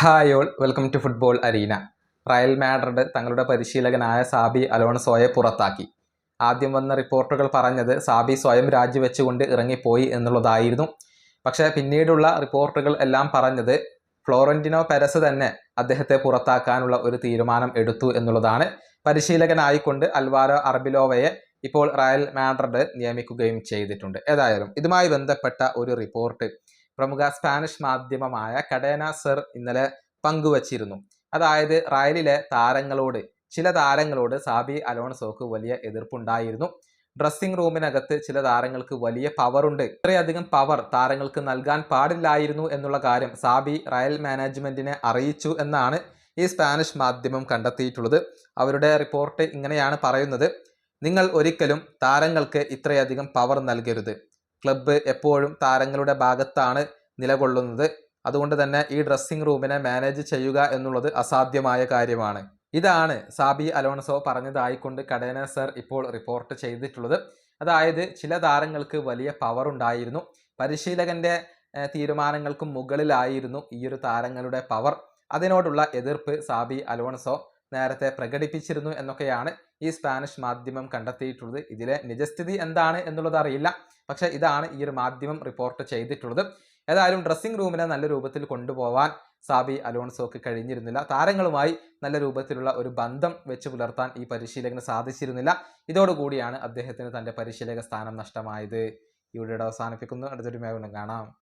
Hi all, welcome to football arena. Real Madrid തങ്ങളുടെ പരിശീലകനായ സാബി അലോൺസോയെ പുറത്താക്കി. ആദ്യം വന്ന റിപ്പോർട്ടുകൾ പറഞ്ഞത് സാബി സ്വയം രാജിവെച്ചുകൊണ്ട് ഇറങ്ങിപ്പോയി എന്നുള്ളതായിരുന്നു. പക്ഷേ പിന്നീടുള്ള റിപ്പോർട്ടുകൾ എല്ലാം പറഞ്ഞത് ഫ്ലോറന്റിനോ പെരസ് തന്നെ അദ്ദേഹത്തെ പുറത്താക്കാനുള്ള ഒരു തീരുമാനം എടുത്തു എന്നുള്ളതാണ്. പരിശീലകനായിക്കൊണ്ട് അൽവാരോ അർബിലോവയെ ഇപ്പോൾ റയൽ മാഡ്രിഡ് നിയമിക്കുകയും ചെയ്തിട്ടുണ്ട്. ഏതായാലും ഇതുമായി ബന്ധപ്പെട്ട ഒരു റിപ്പോർട്ട് പ്രമുഖ സ്പാനിഷ് മാധ്യമമായ കഡേന സെർ ഇന്നലെ പങ്കുവച്ചിരുന്നു. അതായത് റയലിലെ ചില താരങ്ങളോട് സാബി അലോൺസോക്ക് വലിയ എതിർപ്പുണ്ടായിരുന്നു. ഡ്രസ്സിംഗ് റൂമിനകത്ത് ചില താരങ്ങൾക്ക് വലിയ പവറുണ്ട്, ഇത്രയധികം പവർ താരങ്ങൾക്ക് നൽകാൻ പാടില്ലായിരുന്നു എന്നുള്ള കാര്യം സാബി റയൽ മാനേജ്മെന്റിനെ അറിയിച്ചു എന്നാണ് ഈ സ്പാനിഷ് മാധ്യമം കണ്ടെത്തിയിട്ടുള്ളത്. അവരുടെ റിപ്പോർട്ട് ഇങ്ങനെയാണ് പറയുന്നത്: നിങ്ങൾ ഒരിക്കലും താരങ്ങൾക്ക് ഇത്രയധികം പവർ നൽകരുത്. ക്ലബ്ബ് എപ്പോഴും താരങ്ങളുടെ ഭാഗത്താണ് നിലകൊള്ളുന്നത്. അതുകൊണ്ട് തന്നെ ഈ ഡ്രസ്സിംഗ് റൂമിനെ മാനേജ് ചെയ്യുക എന്നുള്ളത് അസാധ്യമായ കാര്യമാണ്. ഇതാണ് സാബി അലോൺസോ പറഞ്ഞതായിക്കൊണ്ട് കഡേന സർ ഇപ്പോൾ റിപ്പോർട്ട് ചെയ്തിട്ടുള്ളത്. അതായത് ചില താരങ്ങൾക്ക് വലിയ പവർ ഉണ്ടായിരുന്നു, പരിശീലകന്റെ തീരുമാനങ്ങൾക്കും മുകളിലായിരുന്നു ഈ ഒരു താരങ്ങളുടെ പവർ. അതിനോടുള്ള എതിർപ്പ് സാബി അലോൺസോ നേരത്തെ പ്രകടിപ്പിച്ചിരുന്നു എന്നൊക്കെയാണ് ഈ സ്പാനിഷ് മാധ്യമം കണ്ടെത്തിയിട്ടുള്ളത്. ഇതിലെ നിജസ്ഥിതി എന്താണ് എന്നുള്ളത് അറിയില്ല, പക്ഷെ ഇതാണ് ഈ ഒരു മാധ്യമം റിപ്പോർട്ട് ചെയ്തിട്ടുള്ളത്. ഏതായാലും ഡ്രസ്സിംഗ് റൂമിനെ നല്ല രൂപത്തിൽ കൊണ്ടുപോകാൻ സാബി അലോൺസോക്ക് കഴിഞ്ഞിരുന്നില്ല. താരങ്ങളുമായി നല്ല രൂപത്തിലുള്ള ഒരു ബന്ധം വെച്ച് പുലർത്താൻ ഈ പരിശീലകന് സാധിച്ചിരുന്നില്ല. ഇതോടുകൂടിയാണ് അദ്ദേഹത്തിന് തൻ്റെ പരിശീലക സ്ഥാനം നഷ്ടമായത്. ഈ വീഡിയോ അവസാനിപ്പിക്കുന്നു. അടുത്തൊരു കാണാം.